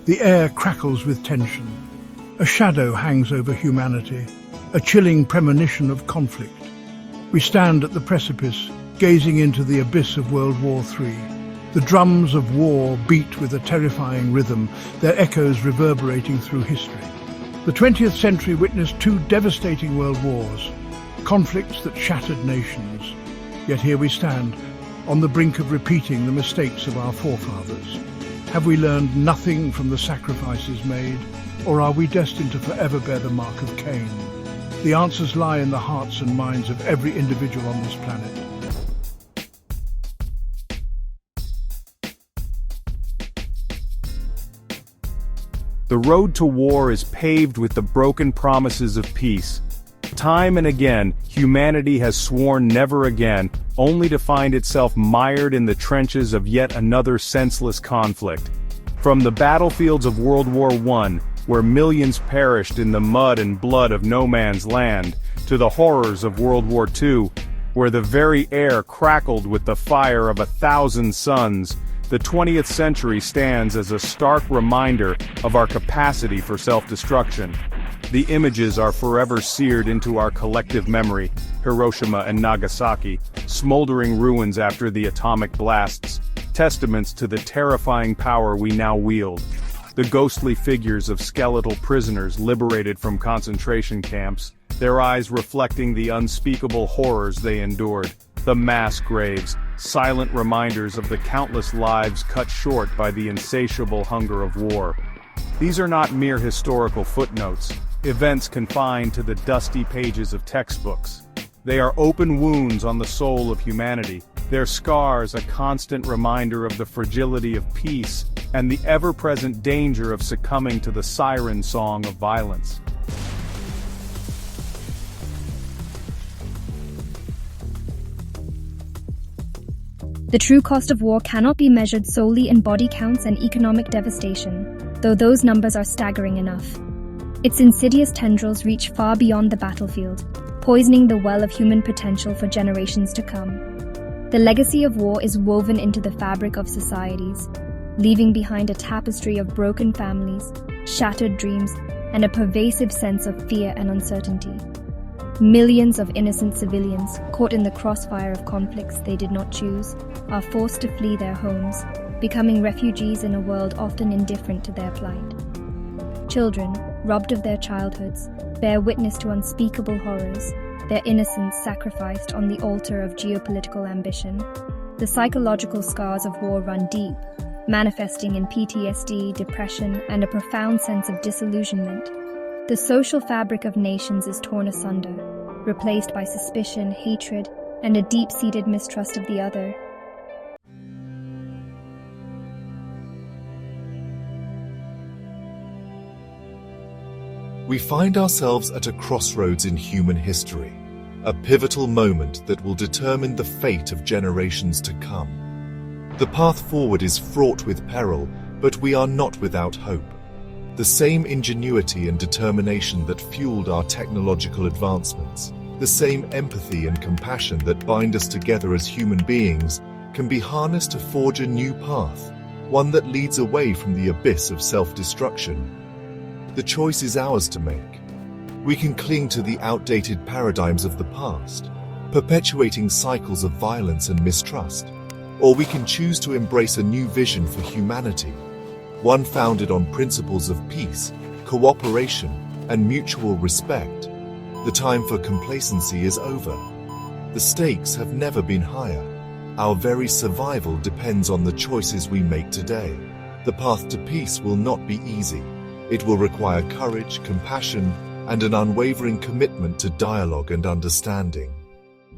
The air crackles with tension. A shadow hangs over humanity, a chilling premonition of conflict. We stand at the precipice, gazing into the abyss of World War III. The drums of war beat with a terrifying rhythm, their echoes reverberating through history. The 20th century witnessed two devastating world wars, conflicts that shattered nations. Yet here we stand, on the brink of repeating the mistakes of our forefathers. Have we learned nothing from the sacrifices made, or are we destined to forever bear the mark of Cain? The answers lie in the hearts and minds of every individual on this planet. The road to war is paved with the broken promises of peace. Time and again, humanity has sworn never again, only to find itself mired in the trenches of yet another senseless conflict. From the battlefields of World War I, where millions perished in the mud and blood of no man's land, to the horrors of World War II, where the very air crackled with the fire of 1,000 suns, the 20th century stands as a stark reminder of our capacity for self-destruction. The images are forever seared into our collective memory: Hiroshima and Nagasaki, smoldering ruins after the atomic blasts, testaments to the terrifying power we now wield. The ghostly figures of skeletal prisoners liberated from concentration camps, their eyes reflecting the unspeakable horrors they endured. The mass graves, silent reminders of the countless lives cut short by the insatiable hunger of war. These are not mere historical footnotes, events confined to the dusty pages of textbooks. They are open wounds on the soul of humanity, their scars a constant reminder of the fragility of peace and the ever-present danger of succumbing to the siren song of violence. The true cost of war cannot be measured solely in body counts and economic devastation, though those numbers are staggering enough. Its insidious tendrils reach far beyond the battlefield, poisoning the well of human potential for generations to come. The legacy of war is woven into the fabric of societies, leaving behind a tapestry of broken families, shattered dreams, and a pervasive sense of fear and uncertainty. Millions of innocent civilians, caught in the crossfire of conflicts they did not choose, are forced to flee their homes, becoming refugees in a world often indifferent to their plight. Children, robbed of their childhoods, bear witness to unspeakable horrors, their innocence sacrificed on the altar of geopolitical ambition. The psychological scars of war run deep, manifesting in PTSD, depression, and a profound sense of disillusionment. The social fabric of nations is torn asunder, replaced by suspicion, hatred, and a deep-seated mistrust of the other. We find ourselves at a crossroads in human history, a pivotal moment that will determine the fate of generations to come. The path forward is fraught with peril, but we are not without hope. The same ingenuity and determination that fueled our technological advancements, the same empathy and compassion that bind us together as human beings, can be harnessed to forge a new path, one that leads away from the abyss of self-destruction. The choice is ours to make. We can cling to the outdated paradigms of the past, perpetuating cycles of violence and mistrust, or we can choose to embrace a new vision for humanity, one founded on principles of peace, cooperation, and mutual respect. The time for complacency is over. The stakes have never been higher. Our very survival depends on the choices we make today. The path to peace will not be easy. It will require courage, compassion, and an unwavering commitment to dialogue and understanding.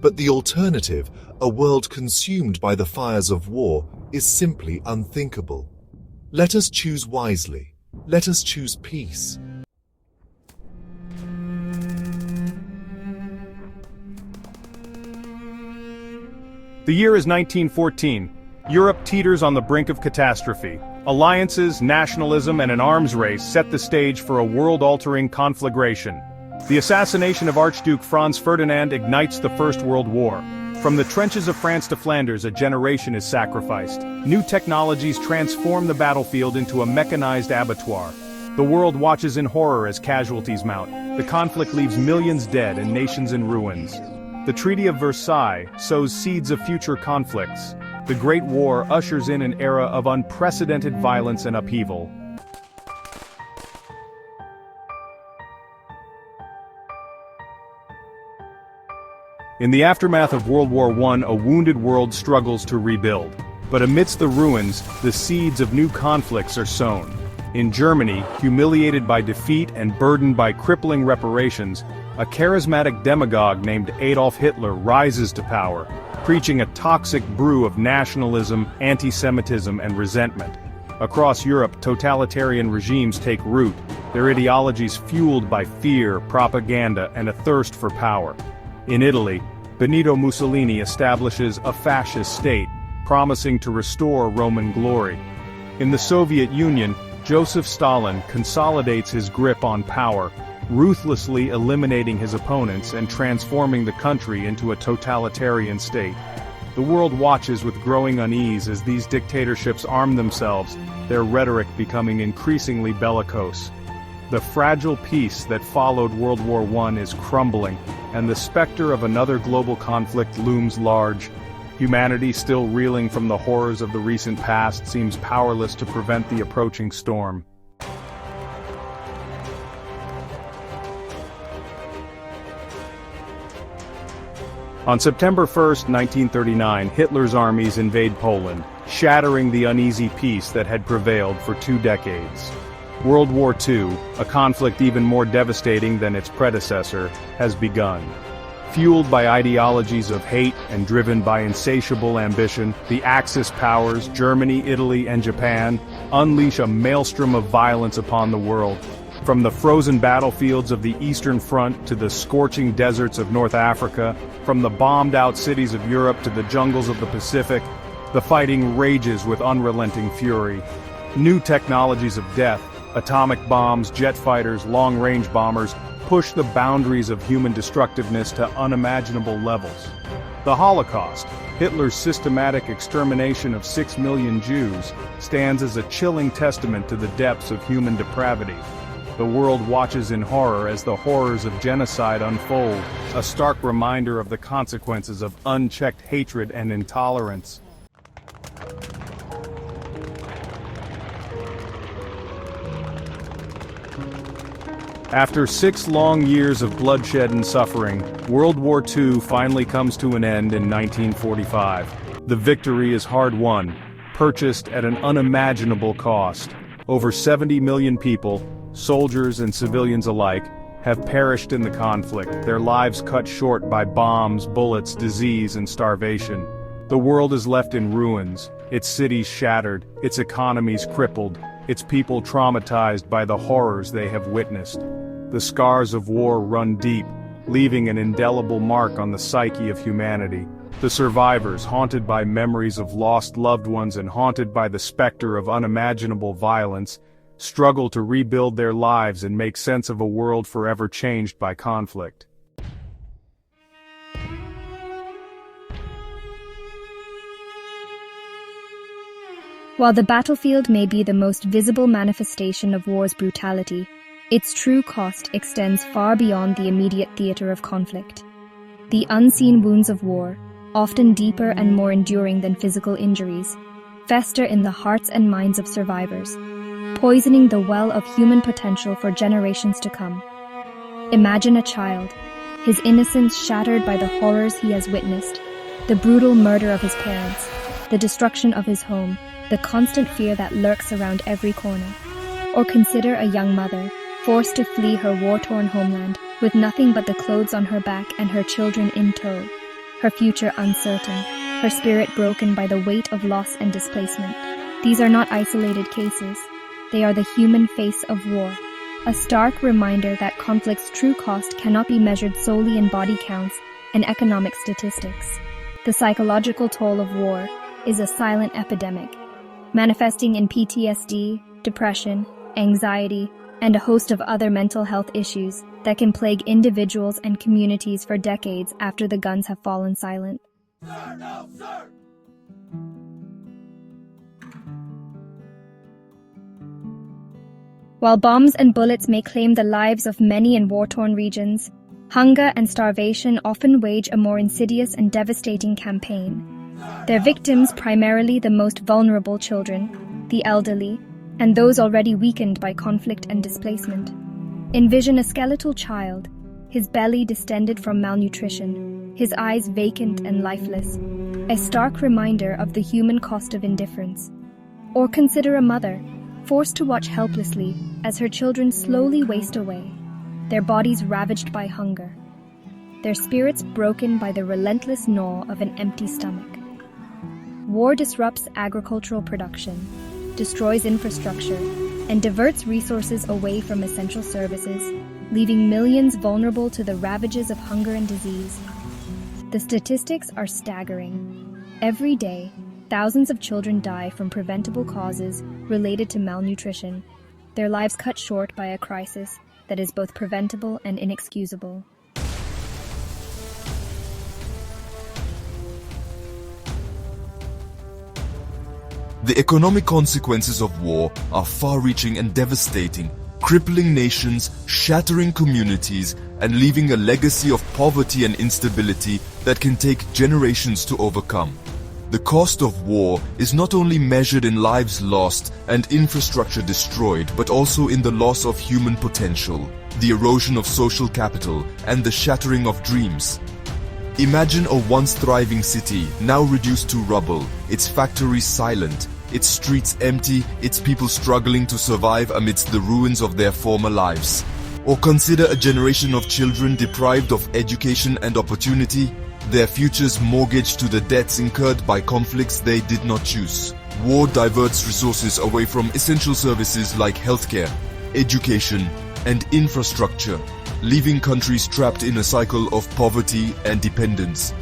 But the alternative, a world consumed by the fires of war, is simply unthinkable. Let us choose wisely. Let us choose peace. The year is 1914. Europe teeters on the brink of catastrophe. Alliances, nationalism, and an arms race set the stage for a world-altering conflagration. The assassination of Archduke Franz Ferdinand ignites the First World War. From the trenches of France to Flanders, a generation is sacrificed. New technologies transform the battlefield into a mechanized abattoir. The world watches in horror as casualties mount. The conflict leaves millions dead and nations in ruins. The Treaty of Versailles sows seeds of future conflicts. The Great War ushers in an era of unprecedented violence and upheaval. In the aftermath of World War I, a wounded world struggles to rebuild. But amidst the ruins, the seeds of new conflicts are sown. In Germany, humiliated by defeat and burdened by crippling reparations, a charismatic demagogue named Adolf Hitler rises to power, preaching a toxic brew of nationalism, anti-Semitism, and resentment. Across Europe, totalitarian regimes take root, their ideologies fueled by fear, propaganda, and a thirst for power. In Italy, Benito Mussolini establishes a fascist state, promising to restore Roman glory. In the Soviet Union, Joseph Stalin consolidates his grip on power, ruthlessly eliminating his opponents and transforming the country into a totalitarian state. The world watches with growing unease as these dictatorships arm themselves, their rhetoric becoming increasingly bellicose. The fragile peace that followed World War I is crumbling, and the specter of another global conflict looms large. Humanity, still reeling from the horrors of the recent past, seems powerless to prevent the approaching storm. On September 1, 1939, Hitler's armies invade Poland, shattering the uneasy peace that had prevailed for 2 decades. World War II, a conflict even more devastating than its predecessor, has begun. Fueled by ideologies of hate and driven by insatiable ambition, the Axis powers, Germany, Italy, and Japan, unleash a maelstrom of violence upon the world. From the frozen battlefields of the Eastern Front to the scorching deserts of North Africa, from the bombed-out cities of Europe to the jungles of the Pacific, the fighting rages with unrelenting fury. New technologies of death, atomic bombs, jet fighters, long-range bombers, push the boundaries of human destructiveness to unimaginable levels. The Holocaust, Hitler's systematic extermination of 6 million Jews, stands as a chilling testament to the depths of human depravity. The world watches in horror as the horrors of genocide unfold, a stark reminder of the consequences of unchecked hatred and intolerance. After 6 long years of bloodshed and suffering, World War II finally comes to an end in 1945. The victory is hard-won, purchased at an unimaginable cost. Over 70 million people, soldiers and civilians alike, have perished in the conflict, their lives cut short by bombs, bullets, disease, and starvation. The world is left in ruins, its cities shattered, its economies crippled, its people traumatized by the horrors they have witnessed. The scars of war run deep, leaving an indelible mark on the psyche of humanity. The survivors, haunted by memories of lost loved ones and haunted by the specter of unimaginable violence, struggle to rebuild their lives and make sense of a world forever changed by conflict. While the battlefield may be the most visible manifestation of war's brutality, its true cost extends far beyond the immediate theater of conflict. The unseen wounds of war, often deeper and more enduring than physical injuries, fester in the hearts and minds of survivors, poisoning the well of human potential for generations to come. Imagine a child, his innocence shattered by the horrors he has witnessed, the brutal murder of his parents, the destruction of his home, the constant fear that lurks around every corner. Or consider a young mother, forced to flee her war-torn homeland, with nothing but the clothes on her back and her children in tow, her future uncertain, her spirit broken by the weight of loss and displacement. These are not isolated cases. They are the human face of war, a stark reminder that conflict's true cost cannot be measured solely in body counts and economic statistics. The psychological toll of war is a silent epidemic, manifesting in PTSD, depression, anxiety, and a host of other mental health issues that can plague individuals and communities for decades after the guns have fallen silent. While bombs and bullets may claim the lives of many in war-torn regions, hunger and starvation often wage a more insidious and devastating campaign. Their victims primarily the most vulnerable children, the elderly, and those already weakened by conflict and displacement. Envision a skeletal child, his belly distended from malnutrition, his eyes vacant and lifeless, a stark reminder of the human cost of indifference. Or consider a mother, forced to watch helplessly as her children slowly waste away, their bodies ravaged by hunger, their spirits broken by the relentless gnaw of an empty stomach. War disrupts agricultural production, destroys infrastructure, and diverts resources away from essential services, leaving millions vulnerable to the ravages of hunger and disease. The statistics are staggering. Every day, thousands of children die from preventable causes related to malnutrition, their lives cut short by a crisis that is both preventable and inexcusable. The economic consequences of war are far-reaching and devastating, crippling nations, shattering communities, and leaving a legacy of poverty and instability that can take generations to overcome. The cost of war is not only measured in lives lost and infrastructure destroyed, but also in the loss of human potential, the erosion of social capital, and the shattering of dreams. Imagine a once thriving city now reduced to rubble, its factories silent, its streets empty, its people struggling to survive amidst the ruins of their former lives. Or consider a generation of children deprived of education and opportunity, their futures mortgaged to the debts incurred by conflicts they did not choose. War diverts resources away from essential services like healthcare, education, and infrastructure, leaving countries trapped in a cycle of poverty and dependence.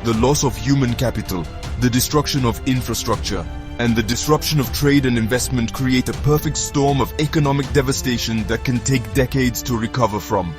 The loss of human capital, the destruction of infrastructure, and the disruption of trade and investment create a perfect storm of economic devastation that can take decades to recover from.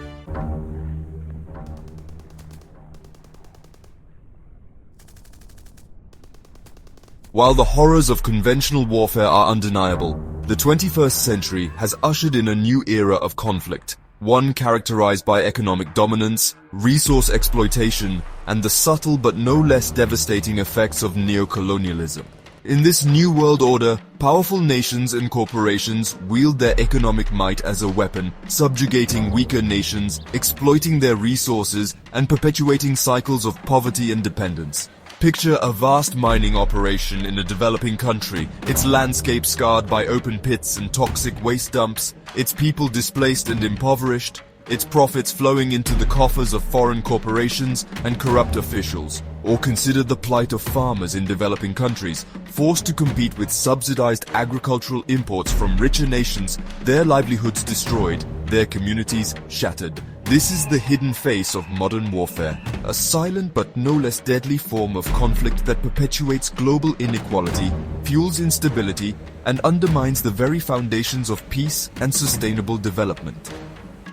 While the horrors of conventional warfare are undeniable, the 21st century has ushered in a new era of conflict, one characterized by economic dominance, resource exploitation, and the subtle but no less devastating effects of neocolonialism. In this new world order, powerful nations and corporations wield their economic might as a weapon, subjugating weaker nations, exploiting their resources, and perpetuating cycles of poverty and dependence. Picture a vast mining operation in a developing country, its landscape scarred by open pits and toxic waste dumps, its people displaced and impoverished, its profits flowing into the coffers of foreign corporations and corrupt officials. Or consider the plight of farmers in developing countries, forced to compete with subsidized agricultural imports from richer nations, their livelihoods destroyed, their communities shattered. This is the hidden face of modern warfare, a silent but no less deadly form of conflict that perpetuates global inequality, fuels instability, and undermines the very foundations of peace and sustainable development.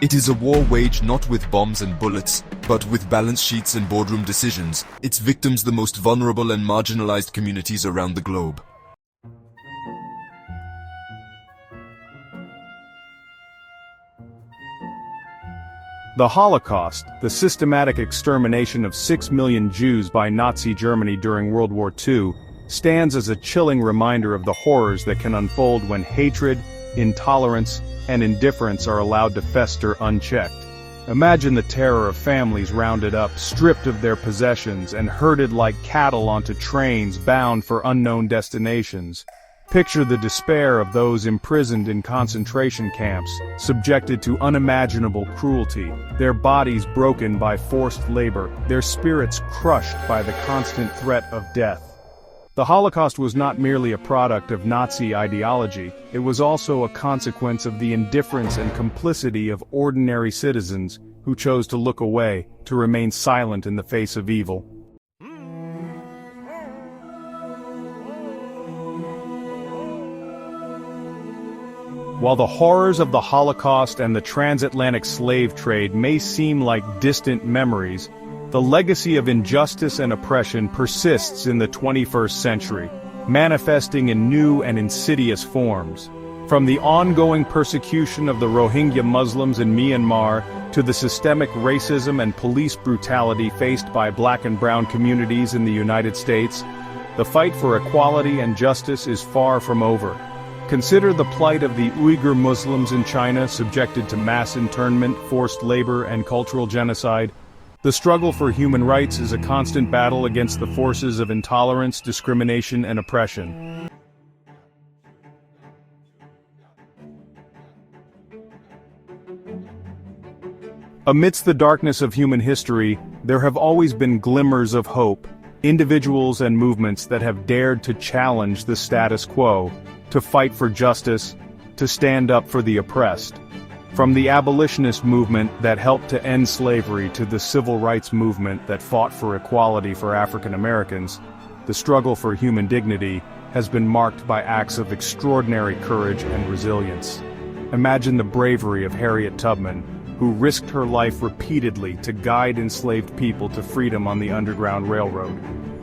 It is a war waged not with bombs and bullets, but with balance sheets and boardroom decisions, its victims the most vulnerable and marginalized communities around the globe. The Holocaust, the systematic extermination of 6 million Jews by Nazi Germany during World War II, stands as a chilling reminder of the horrors that can unfold when hatred, intolerance, and indifference are allowed to fester unchecked. Imagine the terror of families rounded up, stripped of their possessions, and herded like cattle onto trains bound for unknown destinations. Picture the despair of those imprisoned in concentration camps, subjected to unimaginable cruelty, their bodies broken by forced labor, their spirits crushed by the constant threat of death. The Holocaust was not merely a product of Nazi ideology, it was also a consequence of the indifference and complicity of ordinary citizens who chose to look away, to remain silent in the face of evil. While the horrors of the Holocaust and the transatlantic slave trade may seem like distant memories, The legacy of injustice and oppression persists in the 21st century, manifesting in new and insidious forms. From the ongoing persecution of the Rohingya Muslims in Myanmar to the systemic racism and police brutality faced by black and brown communities in the United States, the fight for equality and justice is far from over. Consider the plight of the Uyghur Muslims in China, subjected to mass internment, forced labor, and cultural genocide. The struggle for human rights is a constant battle against the forces of intolerance, discrimination, and oppression. Amidst the darkness of human history, there have always been glimmers of hope, individuals and movements that have dared to challenge the status quo, to fight for justice, to stand up for the oppressed. From the abolitionist movement that helped to end slavery to the civil rights movement that fought for equality for African Americans, the struggle for human dignity has been marked by acts of extraordinary courage and resilience. Imagine the bravery of Harriet Tubman, who risked her life repeatedly to guide enslaved people to freedom on the Underground Railroad.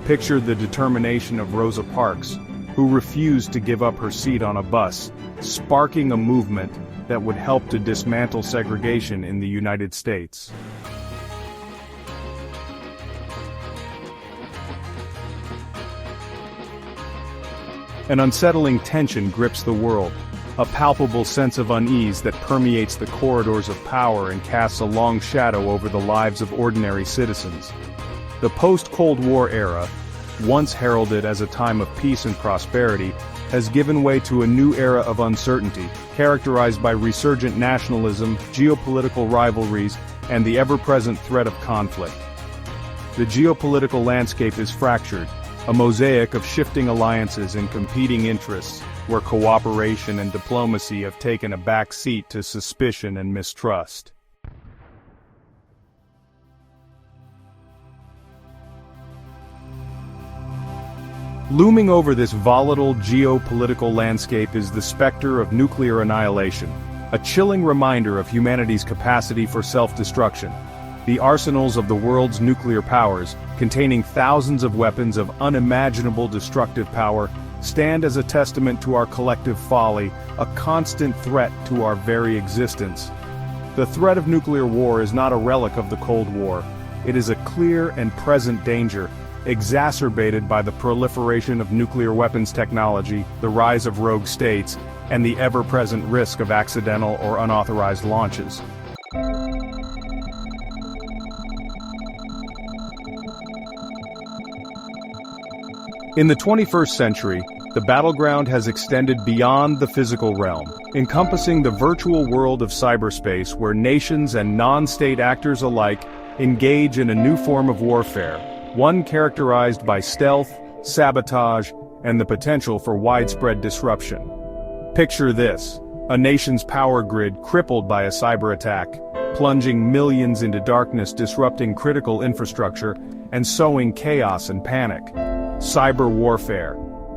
Picture the determination of Rosa Parks, who refused to give up her seat on a bus, sparking a movement that would help to dismantle segregation in the United States. An unsettling tension grips the world, a palpable sense of unease that permeates the corridors of power and casts a long shadow over the lives of ordinary citizens. The post-Cold War era, once heralded as a time of peace and prosperity, has given way to a new era of uncertainty, characterized by resurgent nationalism, geopolitical rivalries, and the ever-present threat of conflict. The geopolitical landscape is fractured, a mosaic of shifting alliances and competing interests, where cooperation and diplomacy have taken a back seat to suspicion and mistrust. Looming over this volatile geopolitical landscape is the specter of nuclear annihilation, a chilling reminder of humanity's capacity for self-destruction. The arsenals of the world's nuclear powers, containing thousands of weapons of unimaginable destructive power, stand as a testament to our collective folly, a constant threat to our very existence. The threat of nuclear war is not a relic of the Cold War. It is a clear and present danger, exacerbated by the proliferation of nuclear weapons technology, the rise of rogue states, and the ever-present risk of accidental or unauthorized launches. In the 21st century, the battleground has extended beyond the physical realm, encompassing the virtual world of cyberspace where nations and non-state actors alike engage in a new form of warfare, one characterized by stealth, sabotage, and the potential for widespread disruption. Picture this: a nation's power grid crippled by a cyber attack, plunging millions into darkness, disrupting critical infrastructure, and sowing chaos and panic. Cyber warfare,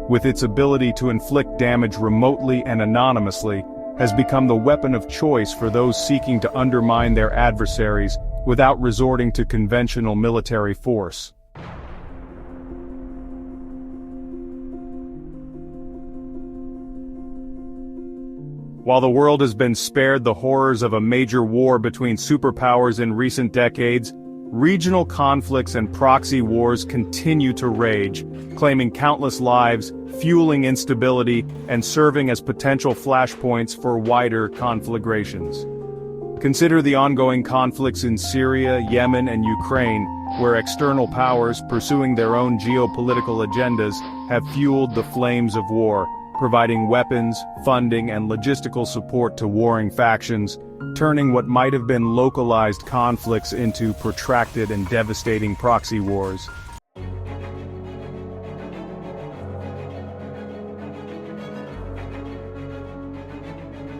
with its ability to inflict damage remotely and anonymously, has become the weapon of choice for those seeking to undermine their adversaries without resorting to conventional military force. While the world has been spared the horrors of a major war between superpowers in recent decades, regional conflicts and proxy wars continue to rage, claiming countless lives, fueling instability, and serving as potential flashpoints for wider conflagrations. Consider the ongoing conflicts in Syria, Yemen, and Ukraine, where external powers pursuing their own geopolitical agendas have fueled the flames of war, providing weapons, funding, and logistical support to warring factions, turning what might have been localized conflicts into protracted and devastating proxy wars.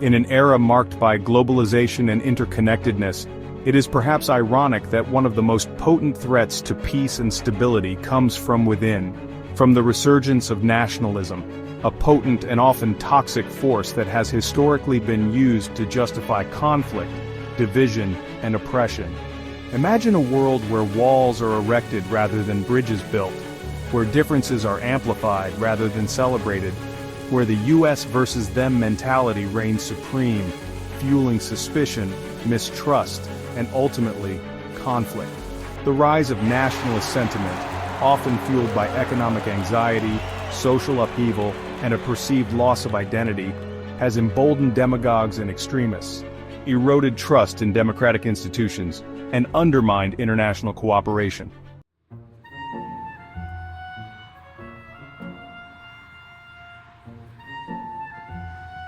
In an era marked by globalization and interconnectedness, it is perhaps ironic that one of the most potent threats to peace and stability comes from within, from the resurgence of nationalism, a potent and often toxic force that has historically been used to justify conflict, division, and oppression. Imagine a world where walls are erected rather than bridges built, where differences are amplified rather than celebrated, where the US versus them mentality reigns supreme, fueling suspicion, mistrust, and ultimately, conflict. The rise of nationalist sentiment, often fueled by economic anxiety, social upheaval, and a perceived loss of identity, has emboldened demagogues and extremists, eroded trust in democratic institutions, and undermined international cooperation.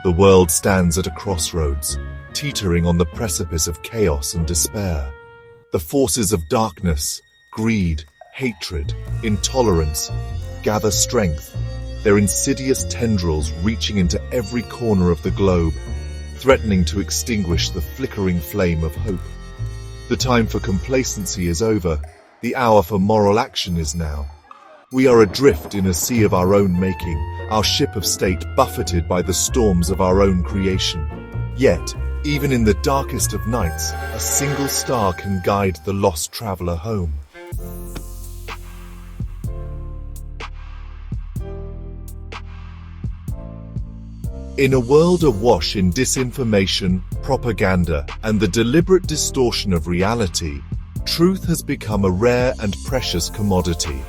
The world stands at a crossroads, teetering on the precipice of chaos and despair. The forces of darkness, greed, hatred, intolerance gather strength, their insidious tendrils reaching into every corner of the globe, threatening to extinguish the flickering flame of hope. The time for complacency is over, the hour for moral action is now. We are adrift in a sea of our own making, our ship of state buffeted by the storms of our own creation. Yet, even in the darkest of nights, a single star can guide the lost traveler home. In a world awash in disinformation, propaganda, and the deliberate distortion of reality, truth has become a rare and precious commodity.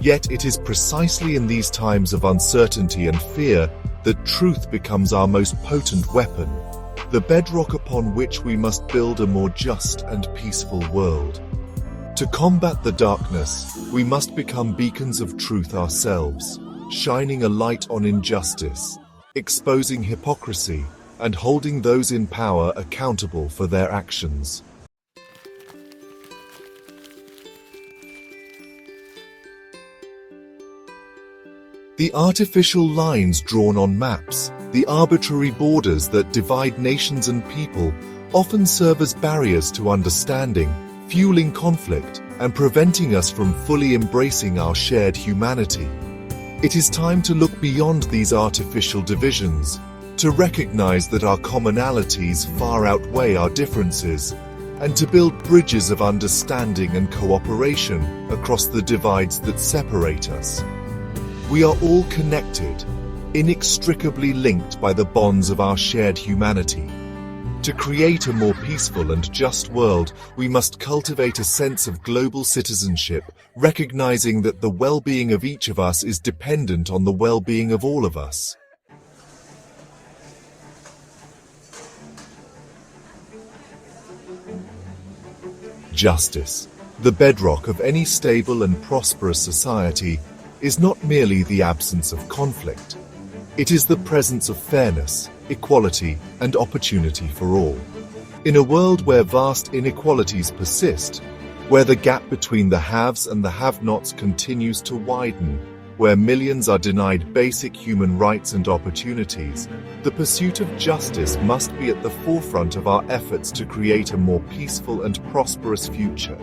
Yet it is precisely in these times of uncertainty and fear that truth becomes our most potent weapon, the bedrock upon which we must build a more just and peaceful world. To combat the darkness, we must become beacons of truth ourselves, shining a light on injustice, exposing hypocrisy, and holding those in power accountable for their actions. The artificial lines drawn on maps, the arbitrary borders that divide nations and people, often serve as barriers to understanding, fueling conflict, and preventing us from fully embracing our shared humanity. It is time to look beyond these artificial divisions, to recognize that our commonalities far outweigh our differences, and to build bridges of understanding and cooperation across the divides that separate us. We are all connected, inextricably linked by the bonds of our shared humanity. To create a more peaceful and just world, we must cultivate a sense of global citizenship, recognizing that the well-being of each of us is dependent on the well-being of all of us. Justice, the bedrock of any stable and prosperous society, is not merely the absence of conflict. It is the presence of fairness, equality, and opportunity for all. In a world where vast inequalities persist, where the gap between the haves and the have-nots continues to widen, where millions are denied basic human rights and opportunities, the pursuit of justice must be at the forefront of our efforts to create a more peaceful and prosperous future.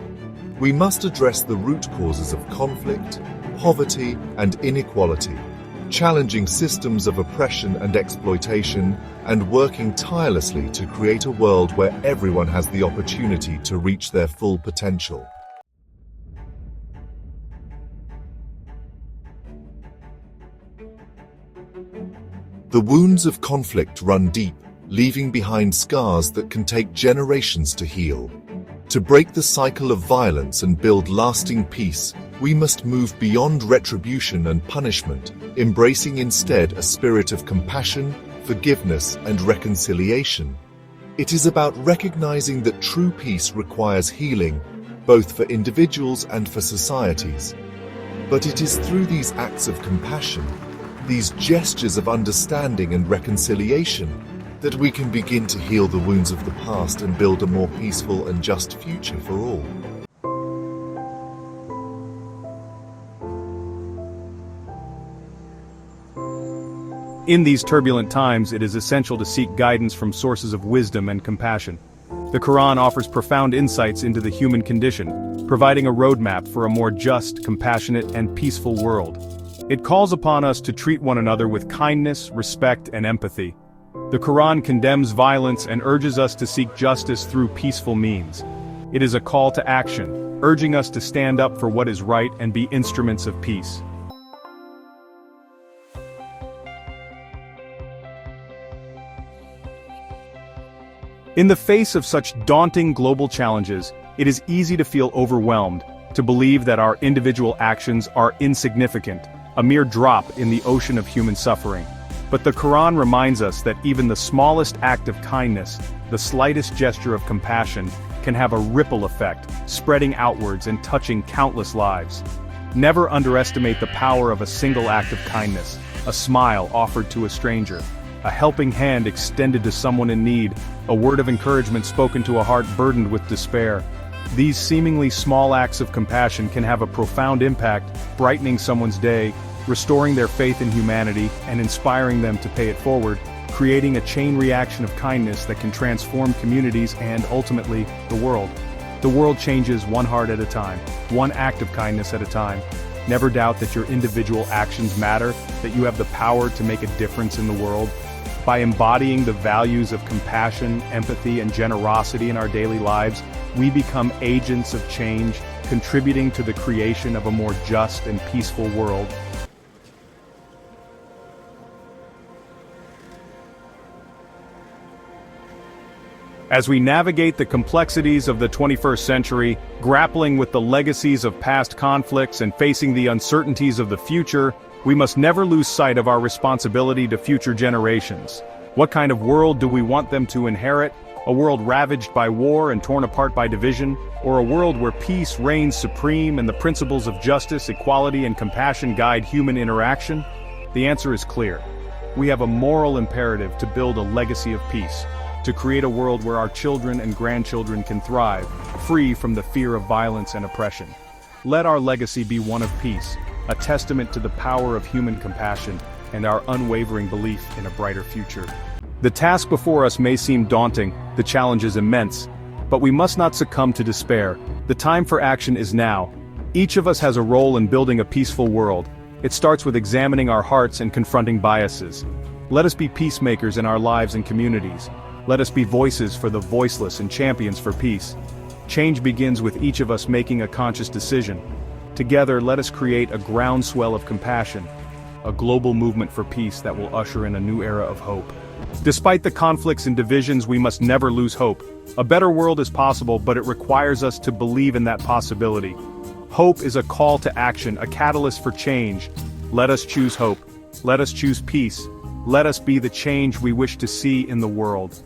We must address the root causes of conflict, poverty, and inequality, challenging systems of oppression and exploitation, and working tirelessly to create a world where everyone has the opportunity to reach their full potential. The wounds of conflict run deep, leaving behind scars that can take generations to heal. To break the cycle of violence and build lasting peace, we must move beyond retribution and punishment, embracing instead a spirit of compassion, forgiveness, and reconciliation. It is about recognizing that true peace requires healing, both for individuals and for societies. But it is through these acts of compassion, these gestures of understanding and reconciliation, that we can begin to heal the wounds of the past and build a more peaceful and just future for all. In these turbulent times, it is essential to seek guidance from sources of wisdom and compassion. The Quran offers profound insights into the human condition, providing a roadmap for a more just, compassionate, and peaceful world. It calls upon us to treat one another with kindness, respect, and empathy. The Quran condemns violence and urges us to seek justice through peaceful means. It is a call to action, urging us to stand up for what is right and be instruments of peace. In the face of such daunting global challenges, it is easy to feel overwhelmed, to believe that our individual actions are insignificant, a mere drop in the ocean of human suffering. But the Quran reminds us that even the smallest act of kindness, the slightest gesture of compassion, can have a ripple effect, spreading outwards and touching countless lives. Never underestimate the power of a single act of kindness, a smile offered to a stranger, a helping hand extended to someone in need, a word of encouragement spoken to a heart burdened with despair. These seemingly small acts of compassion can have a profound impact, brightening someone's day, restoring their faith in humanity, and inspiring them to pay it forward, creating a chain reaction of kindness that can transform communities and, ultimately, the world. The world changes one heart at a time, one act of kindness at a time. Never doubt that your individual actions matter, that you have the power to make a difference in the world. By embodying the values of compassion, empathy, and generosity in our daily lives, we become agents of change, contributing to the creation of a more just and peaceful world. As we navigate the complexities of the 21st century, grappling with the legacies of past conflicts and facing the uncertainties of the future, we must never lose sight of our responsibility to future generations. What kind of world do we want them to inherit? A world ravaged by war and torn apart by division, or a world where peace reigns supreme and the principles of justice, equality, and compassion guide human interaction? The answer is clear. We have a moral imperative to build a legacy of peace, to create a world where our children and grandchildren can thrive, free from the fear of violence and oppression. Let our legacy be one of peace, a testament to the power of human compassion and our unwavering belief in a brighter future. The task before us may seem daunting, the challenge is immense, but we must not succumb to despair. The time for action is now. Each of us has a role in building a peaceful world. It starts with examining our hearts and confronting biases. Let us be peacemakers in our lives and communities. Let us be voices for the voiceless and champions for peace. Change begins with each of us making a conscious decision. Together, let us create a groundswell of compassion, a global movement for peace that will usher in a new era of hope. Despite the conflicts and divisions, we must never lose hope. A better world is possible, but it requires us to believe in that possibility. Hope is a call to action, a catalyst for change. Let us choose hope. Let us choose peace. Let us be the change we wish to see in the world.